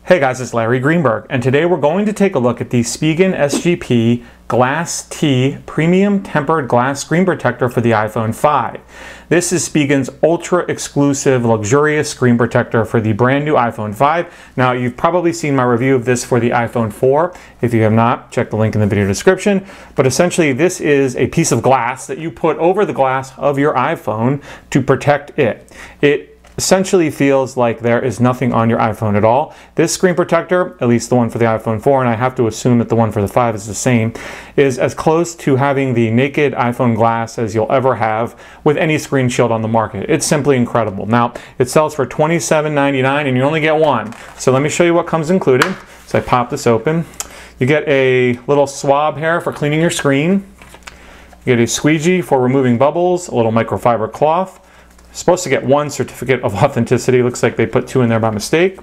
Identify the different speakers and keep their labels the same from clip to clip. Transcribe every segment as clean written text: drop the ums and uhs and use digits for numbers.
Speaker 1: Hey guys, it's Larry Greenberg, and today we're going to take a look at the Spigen SGP GLAS.t Premium Tempered Glass Screen Protector for the iPhone 5. This is Spigen's ultra exclusive, luxurious screen protector for the brand new iPhone 5. Now, you've probably seen my review of this for the iPhone 4. If you have not, check the link in the video description. But essentially, this is a piece of glass that you put over the glass of your iPhone to protect it. It essentially feels like there is nothing on your iPhone at all. This screen protector, at least the one for the iPhone 4, and I have to assume that the one for the 5 is the same, is as close to having the naked iPhone glass as you'll ever have with any screen shield on the market. It's simply incredible. Now, it sells for $27.99 and you only get one. So let me show you what comes included. So I pop this open. You get a little swab here for cleaning your screen. You get a squeegee for removing bubbles, a little microfiber cloth. Supposed to get one certificate of authenticity. Looks like they put two in there by mistake.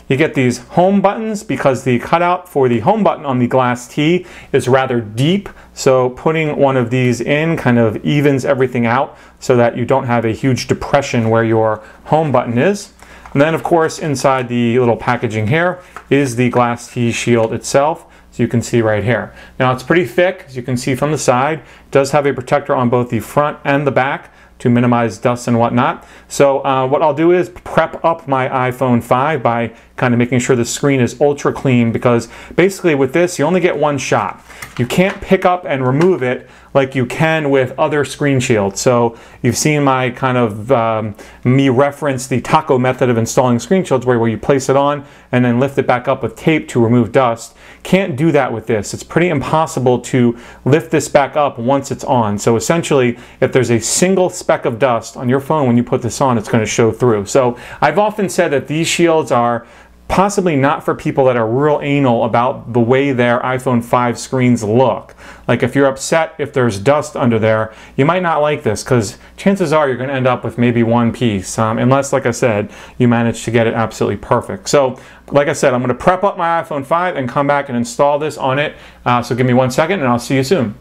Speaker 1: You get these home buttons because the cutout for the home button on the GLAS.t is rather deep. So putting one of these in kind of evens everything out so that you don't have a huge depression where your home button is. And then of course inside the little packaging here is the GLAS.t shield itself. So you can see right here. Now it's pretty thick, as you can see from the side. It does have a protector on both the front and the back to minimize dust and whatnot. So what I'll do is prep up my iPhone 5 by kind of making sure the screen is ultra clean, because basically with this you only get one shot. You can't pick up and remove it like you can with other screen shields. So you've seen my kind of me reference the taco method of installing screen shields where you place it on and then lift it back up with tape to remove dust. Can't do that with this. It's pretty impossible to lift this back up once it's on. So essentially, if there's a single speck of dust on your phone when you put this on, it's going to show through. So I've often said that these shields are possibly not for people that are real anal about the way their iPhone 5 screens look. Like if you're upset if there's dust under there, you might not like this, because chances are you're going to end up with maybe one piece, unless, like I said, you manage to get it absolutely perfect. So like I said, I'm going to prep up my iPhone 5 and come back and install this on it. So give me 1 second and I'll see you soon.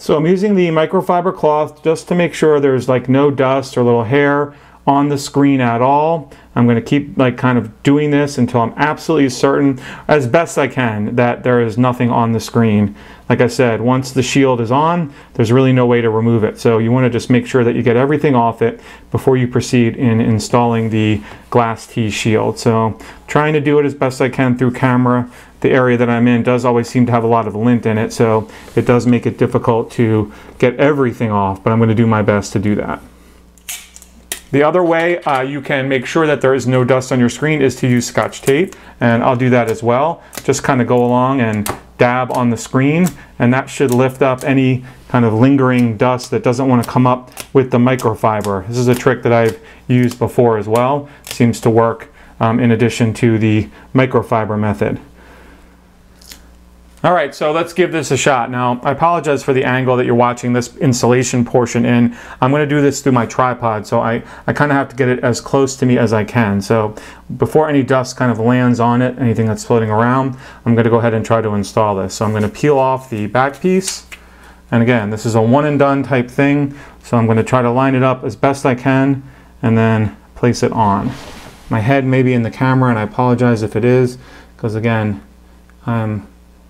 Speaker 1: So I'm using the microfiber cloth just to make sure there's like no dust or little hair on the screen at all. I'm going to keep like kind of doing this until I'm absolutely certain, as best I can, that there is nothing on the screen. Like I said, once the shield is on, there's really no way to remove it. So you want to just make sure that you get everything off it before you proceed in installing the GLAS.t shield. So trying to do it as best I can through camera. The area that I'm in does always seem to have a lot of lint in it, so it does make it difficult to get everything off, but I'm going to do my best to do that. The other way you can make sure that there is no dust on your screen is to use Scotch tape, and I'll do that as well. Just kind of go along and dab on the screen, and that should lift up any kind of lingering dust that doesn't want to come up with the microfiber. This is a trick that I've used before as well. Seems to work in addition to the microfiber method. All right, so let's give this a shot. Now, I apologize for the angle that you're watching this installation portion in. I'm going to do this through my tripod, so I kind of have to get it as close to me as I can. So before any dust kind of lands on it, anything that's floating around, I'm going to go ahead and try to install this. So I'm going to peel off the back piece. And again, this is a one and done type thing. So I'm going to try to line it up as best I can and then place it on. My head may be in the camera, and I apologize if it is, because again, I'm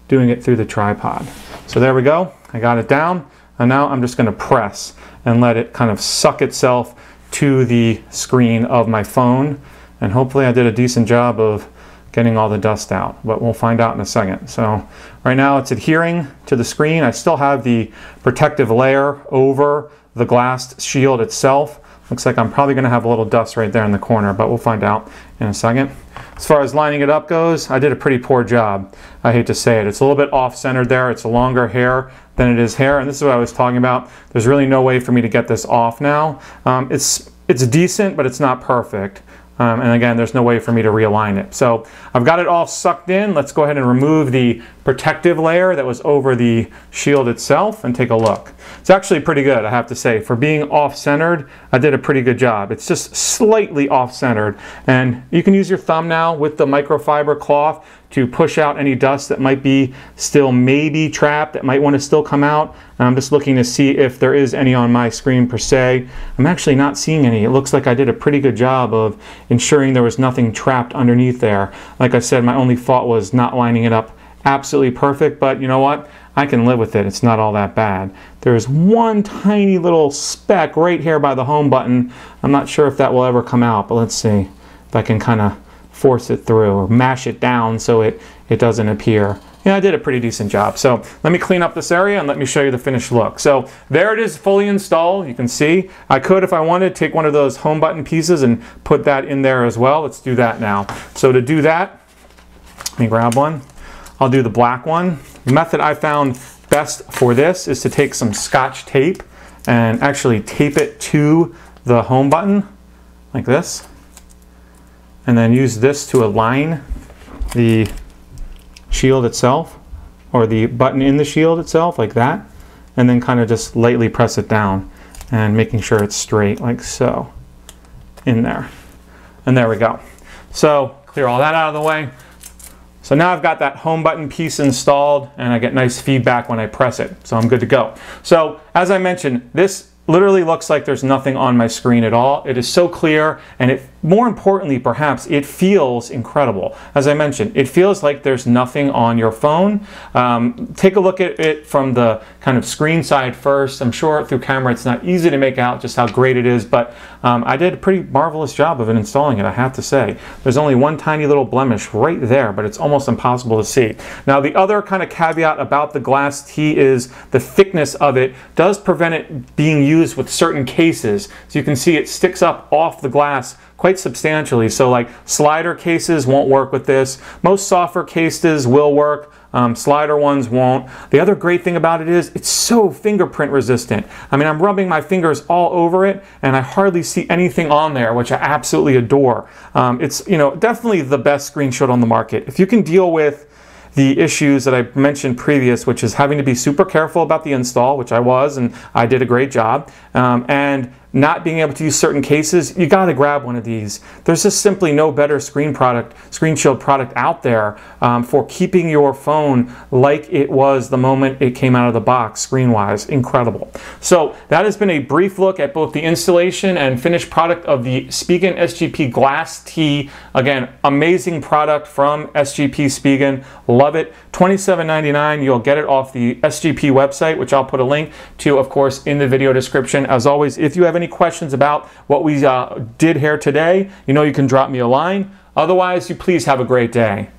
Speaker 1: doing it through the tripod. So there we go, I got it down, and now I'm just going to press and let it kind of suck itself to the screen of my phone, and hopefully I did a decent job of getting all the dust out, but we'll find out in a second. So right now it's adhering to the screen. I still have the protective layer over the glass shield itself. Looks like I'm probably going to have a little dust right there in the corner, but we'll find out in a second. As far as lining it up goes, I did a pretty poor job. I hate to say it. It's a little bit off-centered there. It's a longer hair than it is hair, and this is what I was talking about. There's really no way for me to get this off now. It's decent, but it's not perfect. And again, there's no way for me to realign it. So I've got it all sucked in. Let's go ahead and remove the protective layer that was over the shield itself and take a look. It's actually pretty good, I have to say. For being off-centered, I did a pretty good job. It's just slightly off-centered. And you can use your thumb now with the microfiber cloth to push out any dust that might be still maybe trapped, that might want to still come out. And I'm just looking to see if there is any on my screen per se. I'm actually not seeing any. It looks like I did a pretty good job of ensuring there was nothing trapped underneath there. Like I said, my only fault was not lining it up absolutely perfect, but you know what? I can live with it. It's not all that bad. There's one tiny little speck right here by the home button. I'm not sure if that will ever come out, but let's see if I can kind of force it through or mash it down so it doesn't appear. Yeah, I did a pretty decent job. So let me clean up this area and let me show you the finished look. So there it is, fully installed. You can see I could, if I wanted, take one of those home button pieces and put that in there as well. Let's do that now. So to do that, let me grab one. I'll do the black one. The method I found best for this is to take some Scotch tape and actually tape it to the home button like this, and then use this to align the shield itself, or the button in the shield itself, like that, and then kind of just lightly press it down and making sure it's straight like so in there. And there we go. So clear all that out of the way. So now I've got that home button piece installed and I get nice feedback when I press it. So I'm good to go. So as I mentioned, this literally looks like there's nothing on my screen at all. It is so clear, and it, more importantly perhaps, it feels incredible. As I mentioned, it feels like there's nothing on your phone. Take a look at it from the kind of screen side first. I'm sure through camera it's not easy to make out just how great it is, but I did a pretty marvelous job of installing it, I have to say. There's only one tiny little blemish right there, but it's almost impossible to see. Now the other kind of caveat about the GLAS.t is the thickness of it does prevent it being used with certain cases. So you can see it sticks up off the glass quite substantially. So like slider cases won't work with this. Most software cases will work. Slider ones won't. The other great thing about it is it's so fingerprint resistant. I mean, I'm rubbing my fingers all over it and I hardly see anything on there, which I absolutely adore. It's, you know, definitely the best screenshot on the market. If you can deal with the issues that I mentioned previous, which is having to be super careful about the install, which I was, and I did a great job, and not being able to use certain cases, you got to grab one of these. There's just simply no better screen shield product out there for keeping your phone like it was the moment it came out of the box, screen-wise. Incredible. So that has been a brief look at both the installation and finished product of the Spigen SGP GLAS.t. Again, amazing product from SGP Spigen. Love it. $27.99. You'll get it off the SGP website, which I'll put a link to, of course, in the video description. As always, if you have any questions about what we did here today, you know you can drop me a line. Otherwise, you please have a great day.